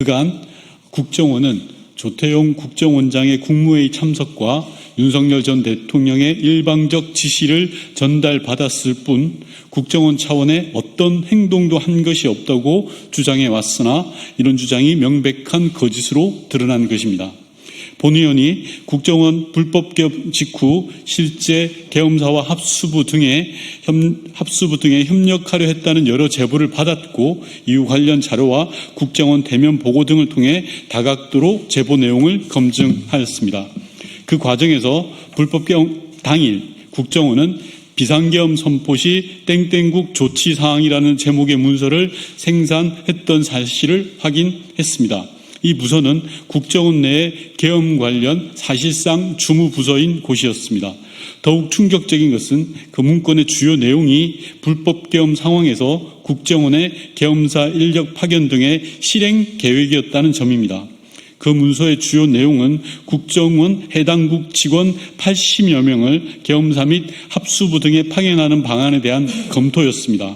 그간 국정원은 조태용 국정원장의 국무회의 참석과 윤석열 전 대통령의 일방적 지시를 전달받았을 뿐 국정원 차원의 어떤 행동도 한 것이 없다고 주장해 왔으나 이런 주장이 명백한 거짓으로 드러난 것입니다. 본 의원이 국정원 불법 개업 직후 실제 계엄사와 합수부 등에 협력하려 했다는 여러 제보를 받았고 이후 관련 자료와 국정원 대면 보고 등을 통해 다각도로 제보 내용을 검증하였습니다. 그 과정에서 불법 개엄 당일 국정원은 비상계엄 선포 시 땡땡국 조치사항이라는 제목의 문서를 생산했던 사실을 확인했습니다. 이 부서는 국정원 내의 계엄 관련 사실상 주무부서인 곳이었습니다. 더욱 충격적인 것은 그 문건의 주요 내용이 불법 계엄 상황에서 국정원의 계엄사 인력 파견 등의 실행 계획이었다는 점입니다. 그 문서의 주요 내용은 국정원 해당국 직원 80여 명을 계엄사 및 합수부 등에 파견하는 방안에 대한 검토였습니다.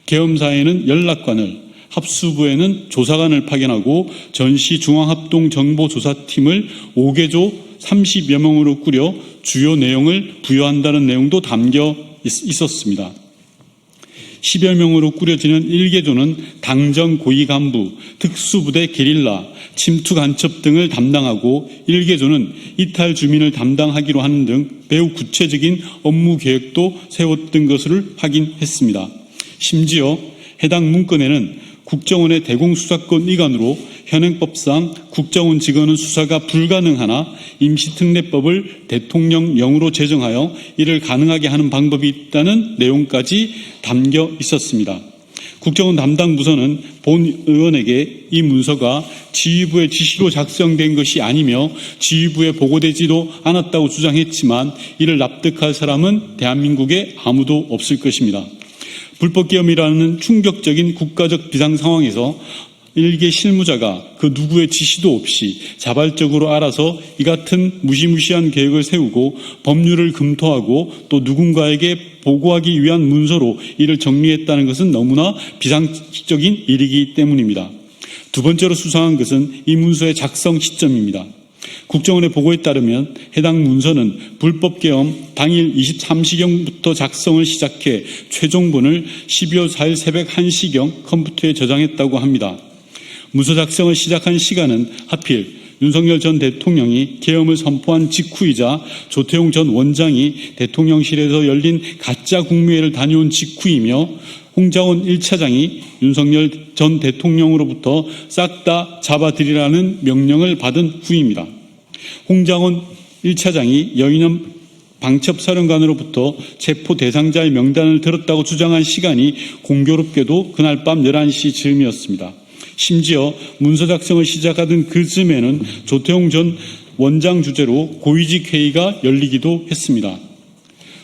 계엄사에는 연락관을, 합수부에는 조사관을 파견하고 전시중앙합동정보조사팀을 5개조 30여 명으로 꾸려 주요 내용을 부여한다는 내용도 담겨 있었습니다. 10여 명으로 꾸려지는 1개조는 당정 고위 간부, 특수부대 게릴라, 침투 간첩 등을 담당하고 1개조는 이탈 주민을 담당하기로 하는 등 매우 구체적인 업무 계획도 세웠던 것을 확인했습니다. 심지어 해당 문건에는 국정원의 대공수사권 위반으로 현행법상 국정원 직원은 수사가 불가능하나 임시특례법을 대통령령으로 제정하여 이를 가능하게 하는 방법이 있다는 내용까지 담겨 있었습니다. 국정원 담당 부서는 본 의원에게 이 문서가 지휘부의 지시로 작성된 것이 아니며 지휘부에 보고되지도 않았다고 주장했지만 이를 납득할 사람은 대한민국에 아무도 없을 것입니다. 불법계엄이라는 충격적인 국가적 비상 상황에서 일개 실무자가 그 누구의 지시도 없이 자발적으로 알아서 이 같은 무시무시한 계획을 세우고 법률을 검토하고 또 누군가에게 보고하기 위한 문서로 이를 정리했다는 것은 너무나 비상식적인 일이기 때문입니다. 두 번째로 수상한 것은 이 문서의 작성 시점입니다. 국정원의 보고에 따르면 해당 문서는 불법 계엄 당일 23시경부터 작성을 시작해 최종본을 12월 4일 새벽 1시경 컴퓨터에 저장했다고 합니다. 문서 작성을 시작한 시간은 하필 윤석열 전 대통령이 계엄을 선포한 직후이자 조태용 전 원장이 대통령실에서 열린 가짜 국무회의를 다녀온 직후이며 홍장원 1차장이 윤석열 전 대통령으로부터 싹 다 잡아들이라는 명령을 받은 후입니다. 홍장원 1차장이 여인원 방첩사령관으로부터 체포 대상자의 명단을 들었다고 주장한 시간이 공교롭게도 그날 밤 11시 즈음이었습니다. 심지어 문서 작성을 시작하던 그 즈음에는 조태용 전 원장 주재로 고위직 회의가 열리기도 했습니다.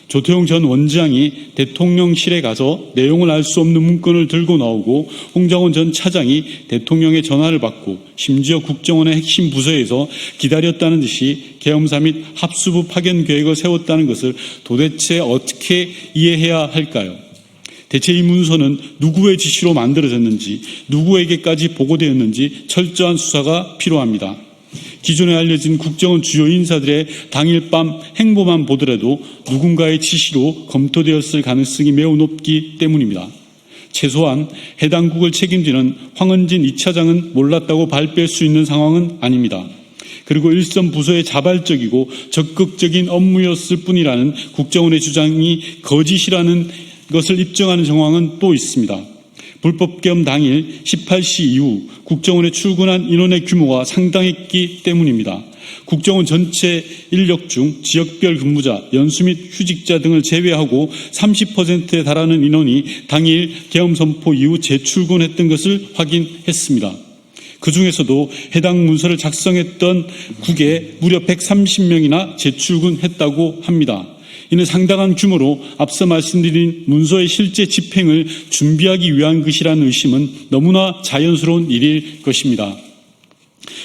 조태용 전 원장이 대통령실에 가서 내용을 알 수 없는 문건을 들고 나오고 홍장원 전 차장이 대통령의 전화를 받고 심지어 국정원의 핵심 부서에서 기다렸다는 듯이 계엄사 및 합수부 파견 계획을 세웠다는 것을 도대체 어떻게 이해해야 할까요? 대체 이 문서는 누구의 지시로 만들어졌는지, 누구에게까지 보고되었는지 철저한 수사가 필요합니다. 기존에 알려진 국정원 주요 인사들의 당일 밤 행보만 보더라도 누군가의 지시로 검토되었을 가능성이 매우 높기 때문입니다. 최소한 해당 국을 책임지는 황은진 2차장은 몰랐다고 발표할 수 있는 상황은 아닙니다. 그리고 일선 부서의 자발적이고 적극적인 업무였을 뿐이라는 국정원의 주장이 거짓이라는 것을 입증하는 정황은 또 있습니다. 불법 계엄 당일 18시 이후 국정원에 출근한 인원의 규모가 상당했기 때문입니다. 국정원 전체 인력 중 지역별 근무자, 연수 및 휴직자 등을 제외하고 30%에 달하는 인원이 당일 계엄 선포 이후 재출근했던 것을 확인했습니다. 그 중에서도 해당 문서를 작성했던 국에 무려 130명이나 재출근했다고 합니다. 이는 상당한 규모로 앞서 말씀드린 문서의 실제 집행을 준비하기 위한 것이라는 의심은 너무나 자연스러운 일일 것입니다.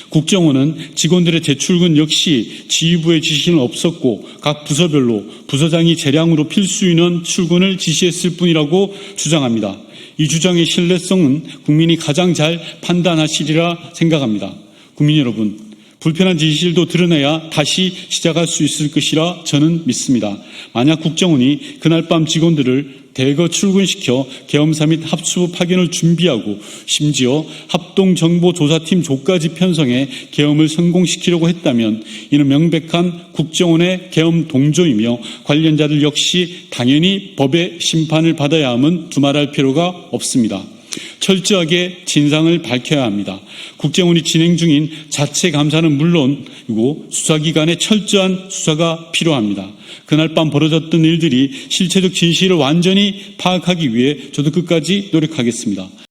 국정원은 직원들의 재출근 역시 지휘부의 지시는 없었고 각 부서별로 부서장이 재량으로 필수 인원 출근을 지시했을 뿐이라고 주장합니다. 이 주장의 신뢰성은 국민이 가장 잘 판단하시리라 생각합니다. 국민 여러분, 불편한 진실도 드러내야 다시 시작할 수 있을 것이라 저는 믿습니다. 만약 국정원이 그날 밤 직원들을 대거 출근시켜 계엄사 및 합수부 파견을 준비하고 심지어 합동정보조사팀 조까지 편성해 계엄을 성공시키려고 했다면 이는 명백한 국정원의 계엄 동조이며 관련자들 역시 당연히 법의 심판을 받아야 함은 두말할 필요가 없습니다. 철저하게 진상을 밝혀야 합니다. 국정원이 진행 중인 자체 감사는 물론이고 수사기관의 철저한 수사가 필요합니다. 그날 밤 벌어졌던 일들이 실체적 진실을 완전히 파악하기 위해 저도 끝까지 노력하겠습니다.